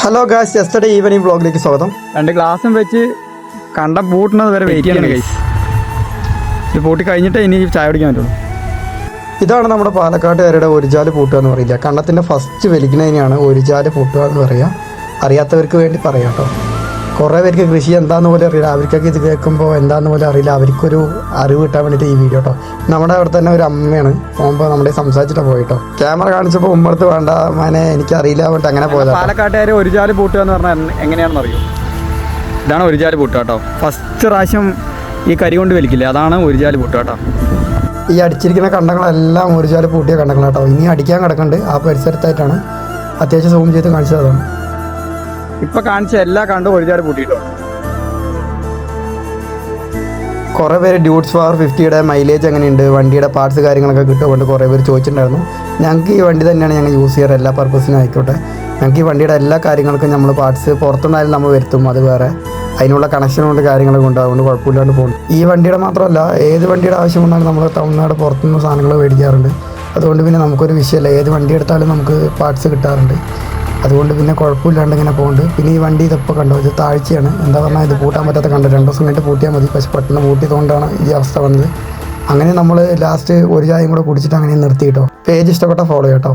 Hello guys, yesterday evening വ്ളോഗിലേക്ക് സ്വാഗതം. 2 ഗ്ലാസും വെച്ച് കണ്ടം പൂട്ടുന്നത് വരെ വെയിറ്റ് ചെയ്യണം ഗൈസ്. ഇത് പൂട്ടി കഴിഞ്ഞിട്ടേ ഇനി ചായ കുടിക്കാൻ പറ്റുള്ളൂ. ഇതാണ് നമ്മുടെ പാലക്കാട്ടുകാരുടെ ഒരുചാല് പൂട്ടുക എന്ന് പറയില്ല. കണ്ടത്തിൻ്റെ ഫസ്റ്റ് വലിക്കുന്നതിനാണ് ഒരുചാല് പൂട്ടുക എന്ന് പറയുക. അറിയാത്തവർക്ക് വേണ്ടി പറയാം കേട്ടോ. കുറേ പേർക്ക് കൃഷി എന്താണെന്ന് പോലും അറിയില്ല. അവർക്കൊക്കെ ഇത് കേൾക്കുമ്പോൾ എന്താണെന്ന് പോലും അറിയില്ല. അവർക്കൊരു അറിവ് കിട്ടാൻ വേണ്ടിയിട്ട് ഈ വീഡിയോ കേട്ടോ. നമ്മുടെ അവിടെ തന്നെ ഒരു അമ്മയാണ് പോകുമ്പോൾ നമ്മുടെ സംസാരിച്ചിട്ട് പോയിട്ടോ. ക്യാമറ കാണിച്ചപ്പോൾ ഉമ്മർത്ത് വേണ്ട മോനെ എനിക്കറിയില്ല പറഞ്ഞിട്ട് അങ്ങനെ പോയത്. പാലക്കാട്ടുകാർ ഒരുചാല് പൂട്ടുക എന്ന് പറഞ്ഞാൽ എങ്ങനെയാണെന്ന് അറിയോ? ഇതാണ് ഒരുചാല് പൂട്ടുക കേട്ടോ. ഫസ്റ്റ് പ്രാവശ്യം ഈ കരി കൊണ്ട് വലിക്കില്ലേ, അതാണ് ഒരുചാല് പൂട്ടുക കേട്ടോ. ഈ അടിച്ചിരിക്കുന്ന കണ്ടങ്ങളെല്ലാം ഒരുചാല് പൂട്ടിയ കണ്ടങ്ങളാട്ടോ. ഇനി അടിക്കാൻ കിടക്കുന്നുണ്ട്. ആ പരിസരത്തായിട്ടാണ്. അത്യാവശ്യം സൂം ചെയ്ത് കാണിച്ചതാണ്. ഇപ്പം കാണിച്ച എല്ലാ കണ്ടും ഒരുചാല് പൂട്ടിയിട്ടോ. കുറേ പേര് ഡ്യൂട്ട്സ് ഫാർ 50യുടെ മൈലേജ് എങ്ങനെയുണ്ട്, വണ്ടിയുടെ പാർട്സ് കാര്യങ്ങളൊക്കെ കിട്ടുകൊണ്ട് കുറേ പേര് ചോദിച്ചിട്ടുണ്ടായിരുന്നു. ഞങ്ങൾക്ക് ഈ വണ്ടി തന്നെയാണ് ഞങ്ങൾ യൂസ് ചെയ്യാറ്, എല്ലാ പർപ്പസിനും ആയിക്കോട്ടെ. ഞങ്ങൾക്ക് ഈ വണ്ടിയുടെ എല്ലാ കാര്യങ്ങൾക്കും നമ്മൾ പാർട്സ് പുറത്തുനിന്നായാലും നമ്മൾ വരുത്തും. അത് വേറെ അതിനുള്ള കണക്ഷൻ കൊണ്ട് കാര്യങ്ങളൊക്കെ ഉണ്ട്. അതുകൊണ്ട് കുഴപ്പമില്ലാണ്ട് പോകും. ഈ വണ്ടിയുടെ മാത്രമല്ല, ഏത് വണ്ടിയുടെ ആവശ്യം കൊണ്ടാണ് നമ്മൾ തമിഴ്നാട് പുറത്തുനിന്ന് സാധനങ്ങൾ മേടിക്കാറുണ്ട്. അതുകൊണ്ട് പിന്നെ നമുക്കൊരു വിഷയമല്ല. ഏത് വണ്ടി എടുത്താലും നമുക്ക് പാർട്സ് കിട്ടാറുണ്ട്. അതുകൊണ്ട് പിന്നെ കുഴപ്പമില്ലാണ്ട് ഇങ്ങനെ പോകുന്നുണ്ട്. പിന്നെ ഈ വണ്ടി ഇതിപ്പോൾ കണ്ടോ, ഇത് താഴ്ചയാണ്. എന്താ പറഞ്ഞാൽ ഇത് പൂട്ടാൻ പറ്റാത്ത കണ്ടു. 2 ദിവസം കഴിഞ്ഞിട്ട് പൂട്ടിയാൽ മതി. പക്ഷെ പെട്ടെന്ന് പൂട്ടിയതുകൊണ്ടാണ് ഈ അവസ്ഥ വന്നത്. അങ്ങനെ നമ്മൾ ലാസ്റ്റ് ഒരു ചായയും കൂടെ കുടിച്ചിട്ട് അങ്ങനെ നിർത്തി കേട്ടോ. പേജ് ഇഷ്ടപ്പെട്ട ഫോളോ ചെയ്യട്ടോ.